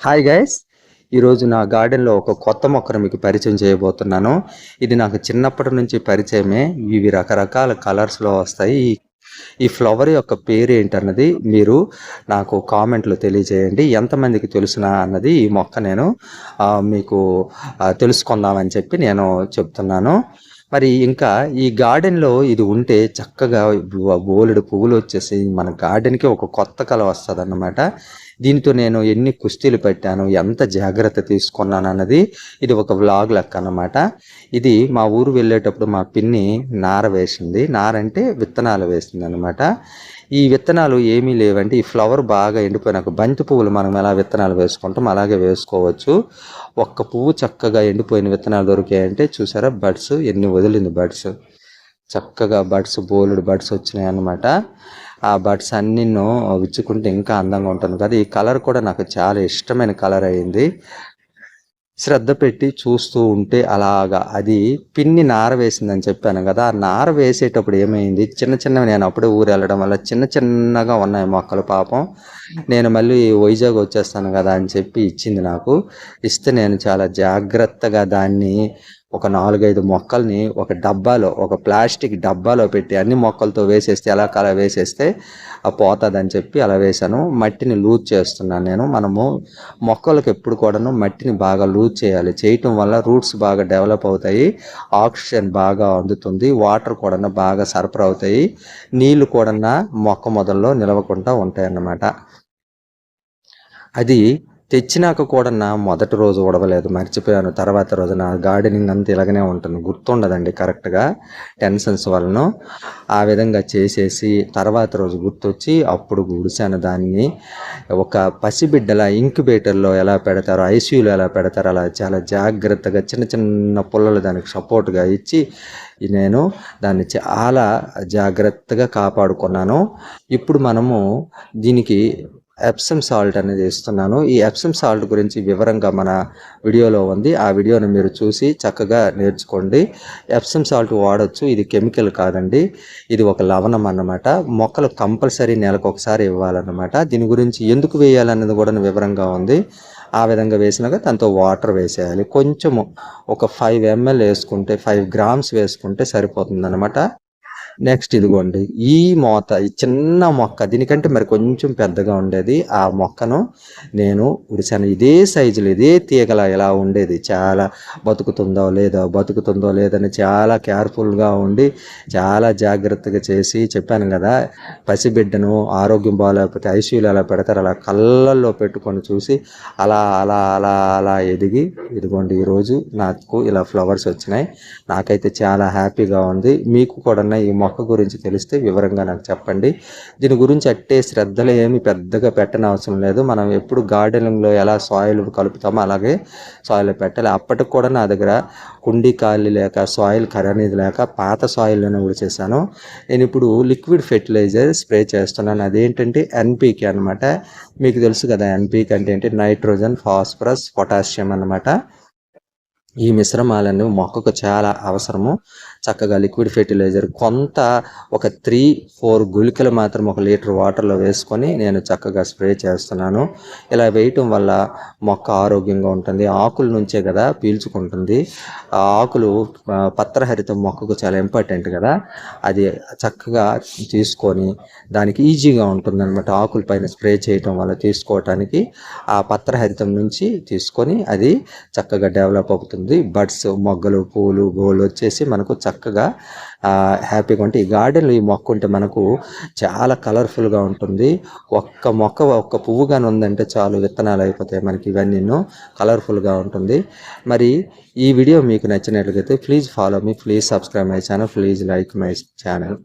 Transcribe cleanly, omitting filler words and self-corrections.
Hi guys, ఈరోజు నా గార్డెన్లో ఒక కొత్త మొక్కను మీకు పరిచయం చేయబోతున్నాను. ఇది నాకు చిన్నప్పటి నుంచి పరిచయమే. ఇవి రకరకాల కలర్స్లో వస్తాయి. ఈ ఫ్లవర్ యొక్క పేరు ఏంటన్నది మీరు నాకు కామెంట్లో తెలియజేయండి. ఎంతమందికి తెలుసునా అన్నది ఈ మొక్క నేను మీకు తెలుసుకుందామని చెప్పి నేను చెప్తున్నాను. మరి ఇంకా ఈ గార్డెన్లో ఇది ఉంటే చక్కగా బోలెడు పువ్వులు వచ్చేసి మన గార్డెన్కి ఒక కొత్త కళ వస్తుంది అన్నమాట. దీంతో నేను ఎన్ని కుస్తీలు పెట్టాను, ఎంత జాగ్రత్త తీసుకున్నాను అన్నది ఇది ఒక వ్లాగ్ లెక్క అన్నమాట. ఇది మా ఊరు వెళ్ళేటప్పుడు మా పిన్ని నార వేసింది. నార అంటే విత్తనాలు వేసింది అనమాట. ఈ విత్తనాలు ఏమీ లేవంటే ఈ ఫ్లవర్ బాగా ఎండిపోయినాక బంతి పువ్వులు మనం ఎలా విత్తనాలు వేసుకుంటాం అలాగే వేసుకోవచ్చు. ఒక్క పువ్వు చక్కగా ఎండిపోయిన విత్తనాలు దొరికాయంటే చూసారా, బడ్స్ ఎన్ని వదిలింది. బడ్స్ చక్కగా బోలెడు బడ్స్ వచ్చినాయి అన్నమాట. ఆ బడ్స్ అన్నీ విచ్చుకుంటే ఇంకా అందంగా ఉంటుంది కదా. ఈ కలర్ కూడా నాకు చాలా ఇష్టమైన కలర్ అయింది. శ్రద్ధ పెట్టి చూస్తూ ఉంటే అలాగా అది పిన్ని నార వేసిందని చెప్పాను కదా. ఆ నార వేసేటప్పుడు ఏమైంది, చిన్నవి నేను అప్పుడే ఊరు వెళ్ళడం వల్ల చిన్నగా ఉన్నాయి మొక్కలు. పాపం నేను మళ్ళీ వైజాగ్ వచ్చేస్తాను కదా అని చెప్పి ఇచ్చింది నాకు. ఇస్తే నేను చాలా జాగ్రత్తగా దాన్ని ఒక 4-5 మొక్కల్ని ఒక డబ్బాలో, ఒక ప్లాస్టిక్ డబ్బాలో పెట్టి అన్ని మొక్కలతో వేసేస్తే ఎలా కల వేసేస్తే పోతుందని చెప్పి అలా వేశాను. మట్టిని లూజ్ చేస్తున్నాను నేను. మనము మొక్కలకు ఎప్పుడు కూడాను మట్టిని బాగా లూజ్ చేయాలి. చేయటం వల్ల రూట్స్ బాగా డెవలప్ అవుతాయి, ఆక్సిజన్ బాగా అందుతుంది, వాటర్ కూడా బాగా సరఫరా అవుతాయి, నీళ్లు కూడా మొక్క మొదల్లో నిలవకుండా ఉంటాయి అన్నమాట. అది తెచ్చినాక కూడా మొదటి రోజు ఉడవలేదు, మర్చిపోయాను. తర్వాత రోజు నా గార్డెనింగ్ అంతా ఇలాగనే ఉంటుంది, గుర్తుండదండి కరెక్ట్గా టెన్షన్స్ వలన. ఆ విధంగా చేసేసి తర్వాత రోజు గుర్తొచ్చి అప్పుడు గుడిసాను దాన్ని. ఒక పసిబిడ్డల ఇంక్యుబేటర్లో ఎలా పెడతారో, ఐసీయూలో ఎలా పెడతారో అలా చాలా జాగ్రత్తగా చిన్న పుల్లలు దానికి సపోర్ట్గా ఇచ్చి నేను దాన్ని చాలా జాగ్రత్తగా కాపాడుకున్నాను. ఇప్పుడు మనము దీనికి ఎప్సమ్ సాల్ట్ అనేది ఇస్తున్నాను. ఈ ఎప్సమ్ సాల్ట్ గురించి వివరంగా మన వీడియోలో ఉంది. ఆ వీడియోని మీరు చూసి చక్కగా నేర్చుకోండి. ఎప్సమ్ సాల్ట్ వాడచ్చు, ఇది కెమికల్ కాదండి, ఇది ఒక లవణం అన్నమాట. మొక్కలు కంపల్సరీ నెలకు ఒకసారి ఇవ్వాలన్నమాట. దీని గురించి ఎందుకు వేయాలన్నది కూడా వివరంగా ఉంది. ఆ విధంగా వేసినాక దాంతో వాటర్ వేసేయాలి. కొంచెము ఒక 5 ml వేసుకుంటే, 5 grams వేసుకుంటే సరిపోతుంది అనమాట. నెక్స్ట్ ఇదిగోండి ఈ చిన్న మొక్క, దీనికంటే మరి కొంచెం పెద్దగా ఉండేది. ఆ మొక్కను నేను ఉడిసాను. ఇదే సైజులో ఇదే తీగల ఎలా ఉండేది. చాలా బతుకుతుందో లేదని చాలా కేర్ఫుల్గా ఉండి చాలా జాగ్రత్తగా చేసి చెప్పాను కదా. పసిబిడ్డను ఆరోగ్యం బాగాలేకపోతే ఐసీయూలో ఎలా పెడతారు అలా కళ్ళల్లో పెట్టుకొని చూసి అలా అలా అలా అలా ఎదిగి ఇదిగోండి ఈరోజు నాకు ఇలా ఫ్లవర్స్ వచ్చినాయి. నాకైతే చాలా హ్యాపీగా ఉంది. మీకు కూడా ఈ మొక్క గురించి తెలిస్తే వివరంగా నాకు చెప్పండి. దీని గురించి అట్టే శ్రద్ధలు ఏమి పెద్దగా పెట్టనవసరం లేదు. మనం ఎప్పుడు గార్డెనింగ్లో ఎలా సాయిల్ కలుపుతామో అలాగే సాయిల్ పెట్టాలి. అప్పటికి కూడా నా దగ్గర కుండీ ఖాళీ లేక, సాయిల్ ఖరీదు లేక పాత సాయిల్లోనే ఉడిచేసాను. నేను ఇప్పుడు లిక్విడ్ ఫెర్టిలైజర్ స్ప్రే చేస్తున్నాను. అదేంటంటే ఎన్పీకే అనమాట. మీకు తెలుసు కదా ఎన్పీకే అంటే ఏంటి, నైట్రోజన్, ఫాస్ఫరస్, పొటాషియం అన్నమాట. ఈ మిశ్రమాలను మొక్కకు చాలా అవసరము. చక్కగా లిక్విడ్ ఫెర్టిలైజర్ కొంత ఒక 3-4 గుళికలు మాత్రం 1 లీటర్ వాటర్లో వేసుకొని నేను చక్కగా స్ప్రే చేస్తున్నాను. ఇలా వేయటం వల్ల మొక్క ఆరోగ్యంగా ఉంటుంది. ఆకుల నుంచే కదా పీల్చుకుంటుంది. ఆ ఆకులు పత్రహరితం మొక్కకు చాలా ఇంపార్టెంట్ కదా. అది చక్కగా తీసుకొని దానికి ఈజీగా ఉంటుంది అనమాట. ఆకుల పైన స్ప్రే చేయటం వల్ల తీసుకోవటానికి ఆ పత్రహరితం నుంచి తీసుకొని అది చక్కగా డెవలప్ అవుతుంది. బడ్స్, మొగ్గలు, పూలు, గోళ్ళు వచ్చేసి మనకు చక్కగా హ్యాపీగా ఉంటాయి. ఈ గార్డెన్లో ఈ మొక్క ఉంటే మనకు చాలా కలర్ఫుల్గా ఉంటుంది. ఒక్క పువ్వుగానే ఉందంటే చాలు, విత్తనాలు అయిపోతాయి మనకి. ఇవన్నీ కలర్ఫుల్గా ఉంటుంది. మరి ఈ వీడియో మీకు నచ్చినట్లయితే please follow me, please subscribe my channel, please like my channel.